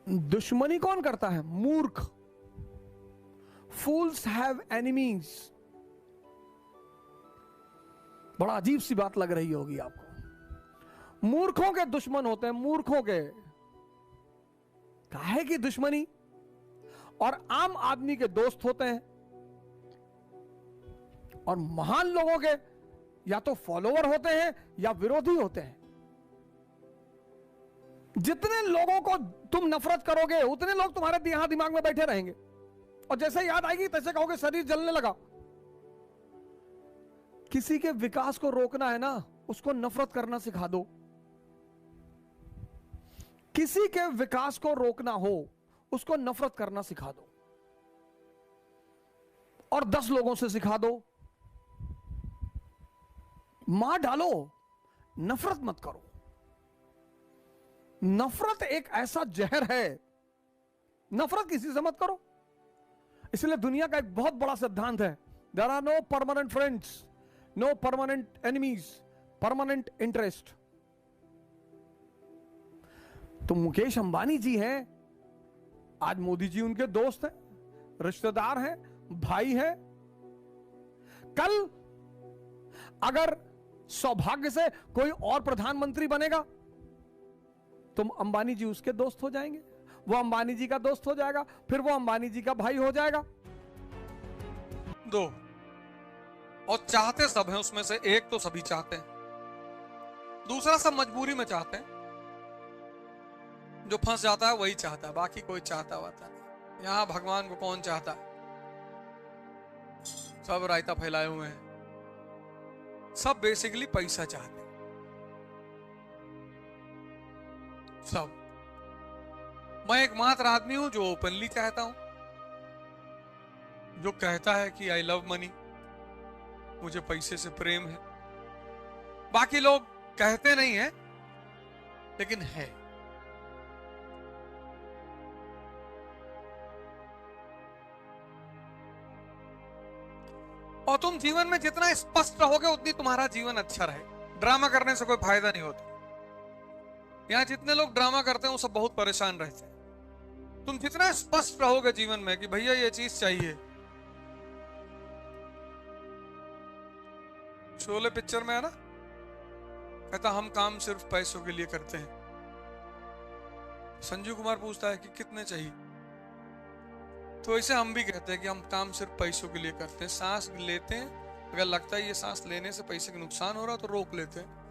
दुश्मनी कौन करता है? मूर्ख। फूल्स हैव एनिमीज। बड़ा अजीब सी बात लग रही होगी आपको। मूर्खों के दुश्मन होते हैं, मूर्खों के। काहे की दुश्मनी? और आम आदमी के दोस्त होते हैं। और महान लोगों के या तो फॉलोअर होते हैं या विरोधी होते हैं। जितने लोगों को तुम नफरत करोगे उतने लोग तुम्हारे यहां दिमाग में बैठे रहेंगे, और जैसे याद आएगी तैसे कहोगे शरीर जलने लगा। किसी के विकास को रोकना है ना, उसको नफरत करना सिखा दो। किसी के विकास को रोकना हो, उसको नफरत करना सिखा दो। और 10 लोगों से सिखा दो। मार डालो, नफरत मत करो। नफरत एक ऐसा जहर है, नफरत किसी से मत करो। इसलिए दुनिया का एक बहुत बड़ा सिद्धांत है, there are no permanent friends, no permanent enemies, permanent interest. तो मुकेश अंबानी जी हैं, आज मोदी जी उनके दोस्त हैं, रिश्तेदार हैं, भाई हैं। कल अगर सौभाग्य से कोई और प्रधानमंत्री बनेगा, तुम अंबानी जी उसके दोस्त हो जाएंगे, वो अंबानी जी का दोस्त हो जाएगा, फिर वो अंबानी जी का भाई हो जाएगा। दो और चाहते सब हैं, उसमें से एक तो सभी चाहते हैं, दूसरा सब मजबूरी में चाहते हैं। जो फंस जाता है वही चाहता है, बाकी कोई चाहता होता नहीं। यहां भगवान को कौन चाहता है? सब रायता फैलाए हुए हैं, सब बेसिकली पैसा चाहते हैं, सब। मैं एकमात्र आदमी हूं जो ओपनली चाहता हूं, जो कहता है कि आई लव मनी, मुझे पैसे से प्रेम है। बाकी लोग कहते नहीं है, लेकिन है। और तुम जीवन में जितना स्पष्ट रहोगे उतनी तुम्हारा जीवन अच्छा रहे। ड्रामा करने से कोई फायदा नहीं होता। यहां जितने लोग ड्रामा करते हैं वो सब बहुत परेशान रहते हैं। तुम जितना स्पष्ट रहोगे जीवन में कि भैया ये चीज चाहिए। शोले पिक्चर में है ना, कहता हम काम सिर्फ पैसों के लिए करते हैं। संजीव कुमार पूछता है कि कितने चाहिए, तो ऐसे हम भी कहते हैं कि हम काम सिर्फ पैसों के लिए करते हैं। सांस लेते हैं, अगर लगता है ये सांस लेने से पैसे का नुकसान हो रहा तो रोक लेते हैं।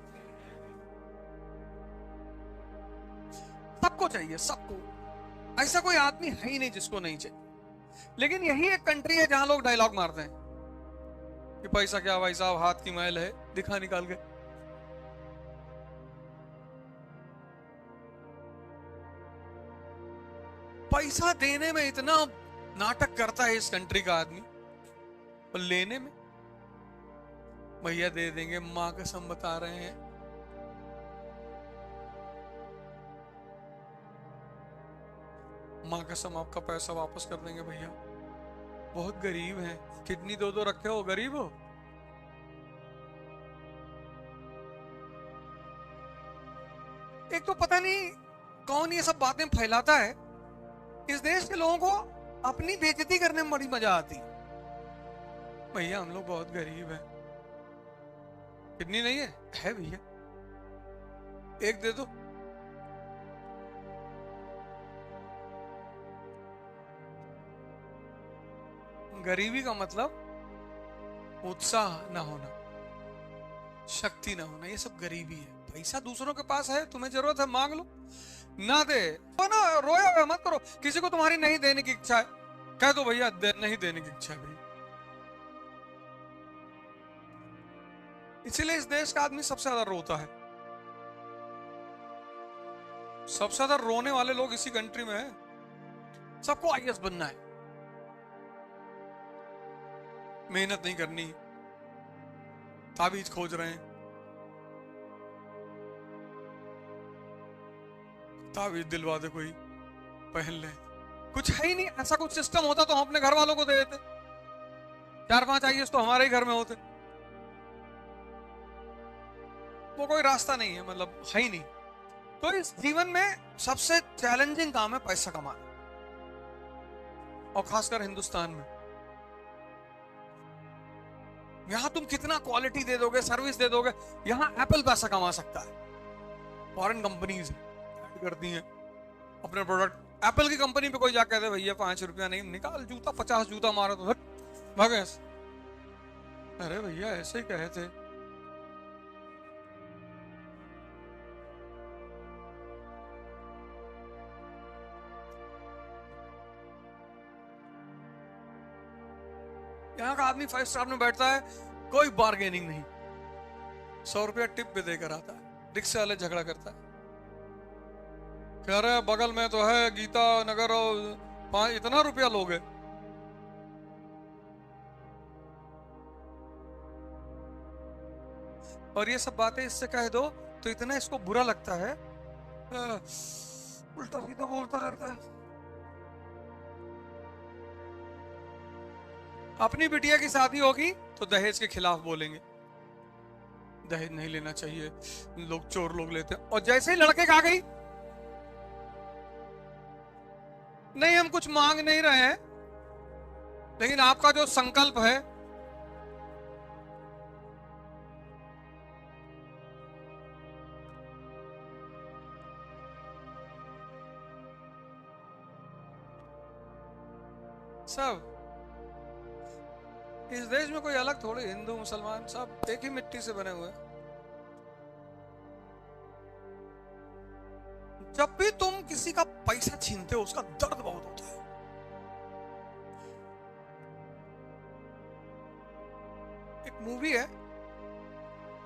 सबको चाहिए, सबको। ऐसा कोई आदमी है ही नहीं जिसको नहीं चाहिए। लेकिन यही एक कंट्री है जहां लोग डायलॉग मारते हैं कि पैसा क्या भाई साहब, हाथ की मैल है, दिखा निकाल के। पैसा देने में इतना नाटक करता है इस कंट्री का आदमी, और लेने में भैया दे देंगे, मां कसम बता रहे हैं। मां कसम आपका पैसा वापस कर देंगे भैया, बहुत गरीब हैं, किडनी दो दो रखे हो, गरीब हो। एक तो पता नहीं कौन ये सब बातें फैलाता है। इस देश के लोगों को अपनी बेइज्जती करने में बड़ी मजा आती। भैया हम लोग बहुत गरीब हैं, किडनी नहीं है भैया, एक दे दो। गरीबी का मतलब उत्साह ना होना, शक्ति ना होना, ये सब गरीबी है। पैसा दूसरों के पास है, तुम्हें जरूरत है मांग लो, ना दे तो ना रोया हुआ मत करो। किसी को तुम्हारी नहीं देने की इच्छा है, कह दो भैया नहीं देने की इच्छा है भैया। इसीलिए इस देश का आदमी सबसे ज्यादा रोता है। सबसे ज्यादा रोने वाले लोग इसी कंट्री में है। सबको आईएएस बनना है, मेहनत नहीं करनी, ताबीज खोज रहे हैं, ताबीज दिलवा दे कोई, पहन ले। कुछ है ही नहीं। ऐसा कुछ सिस्टम होता तो हम अपने घर वालों को दे देते। 4-5 आईएएस तो हमारे ही घर में होते। वो कोई रास्ता नहीं है, मतलब है ही नहीं। तो इस जीवन में सबसे चैलेंजिंग काम है पैसा कमाना, और खासकर हिंदुस्तान में। यहां तुम कितना क्वालिटी दे दोगे, सर्विस दे दोगे, यहां एप्पल पैसा कमा सकता है। फॉरेन कंपनीज ऐड करती हैं अपने प्रोडक्ट। एप्पल की कंपनी पे कोई जाकर कहते भैया 5 रुपया नहीं, निकाल जूता, 50 जूता मारो तो भागे। अरे भैया ऐसे ही कहे थे। यहाँ का आदमी 5 स्टार में बैठता है, कोई बार्गेनिंग नहीं, 100 रुपया टिप भी देकर आता है। रिक्शा वाले झगड़ा करता है, कह रहे बगल में तो है गीता नगर और इतना रुपया लोगे। और ये सब बातें इससे कह दो तो इतना इसको बुरा लगता है, उल्टा सीधा बोलता रहता है। अपनी बिटिया की शादी होगी तो दहेज के खिलाफ बोलेंगे, दहेज नहीं लेना चाहिए, लोग चोर लोग लेते हैं। और जैसे ही लड़के का आ गई, नहीं हम कुछ मांग नहीं रहे हैं, लेकिन आपका जो संकल्प है सब, इस देश में कोई अलग थोड़ी, हिंदू मुसलमान सब एक ही मिट्टी से बने हुए। जब भी तुम किसी का पैसा छीनते हो उसका दर्द बहुत होता है। एक मूवी है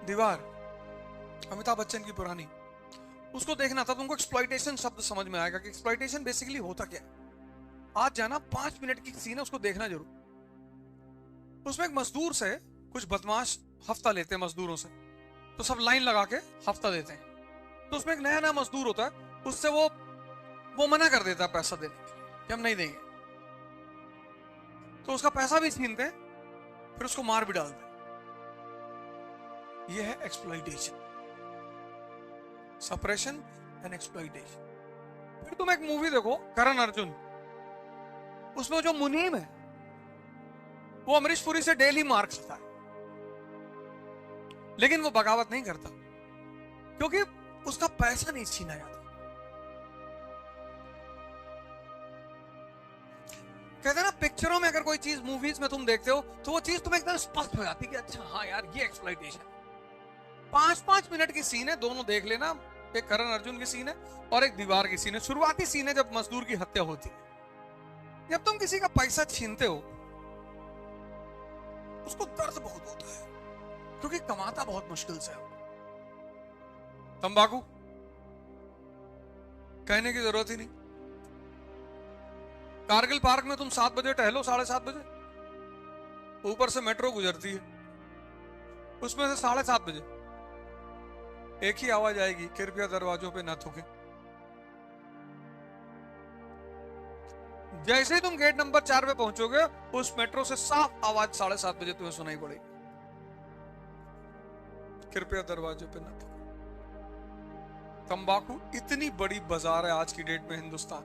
दीवार, अमिताभ बच्चन की पुरानी, उसको देखना था तुमको एक्सप्लॉइटेशन शब्द समझ में आएगा कि एक्सप्लॉइटेशन बेसिकली होता क्या है। आज जाना 5 मिनट की सीन है, उसको देखना जरूर। उसमें एक मजदूर से कुछ बदमाश हफ्ता लेते हैं मजदूरों से, तो सब लाइन लगा के हफ्ता देते हैं। तो उसमें एक नया नया मजदूर होता है, उससे वो मना कर देता है पैसा देने के, कि हम नहीं देंगे। तो उसका पैसा भी छीनते हैं, फिर उसको मार भी डालते हैं। यह है एक्सप्लॉइटेशन, सप्रेशन एंड एक्सप्लॉइटेशन। फिर तुम एक मूवी देखो करण अर्जुन, उसमें जो मुनीम है वो अमरीश पुरी से डेली मार खाता है, लेकिन वो बगावत नहीं करता क्योंकि उसका पैसा नहीं छीना जाता। कहते हैं ना पिक्चरों में अगर कोई चीज मूवीज में तुम देखते हो तो वो चीज तुम्हें एकदम स्पष्ट हो जाती है कि अच्छा हाँ यार ये एक्सप्लॉइटेशन। 5-5 मिनट की सीन है, दोनों देख लेना। एक करण अर्जुन की सीन है और एक दीवार की सीन है। शुरुआती सीन है जब मजदूर की हत्या होती है। जब तुम किसी का पैसा छीनते हो उसको दर्द बहुत होता है, क्योंकि कमाता बहुत मुश्किल से हो। तंबाकू कहने की जरूरत ही नहीं। कारगिल पार्क में तुम 7 बजे टहलो, 7:30 बजे, ऊपर से मेट्रो गुजरती है, उसमें से 7:30 बजे एक ही आवाज आएगी, कृपया दरवाजों पे ना थूकें। जैसे ही तुम गेट नंबर 4 पे पहुंचोगे उस मेट्रो से साफ आवाज 7:30 बजे तुम्हें सुनाई पड़ेगी, कृपया दरवाजों पे ना थूकें। तंबाकू इतनी बड़ी बाजार है आज की डेट में हिंदुस्तान।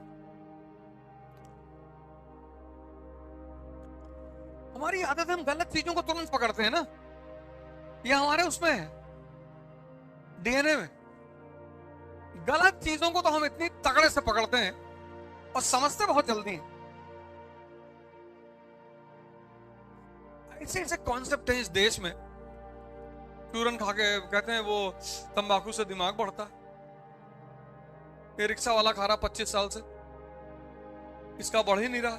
हमारी आदत है हम गलत चीजों को तुरंत पकड़ते हैं ना, ये हमारे उसमें है डीएनए में। गलत चीजों को तो हम इतनी तगड़े से पकड़ते हैं और समझते बहुत जल्दी हैं। ऐसे ऐसे कॉन्सेप्ट है इस देश में। चूरन खा के कहते हैं वो तंबाकू से दिमाग बढ़ता है। ये रिक्शा वाला खा रहा 25 साल से, इसका बढ़ ही नहीं रहा।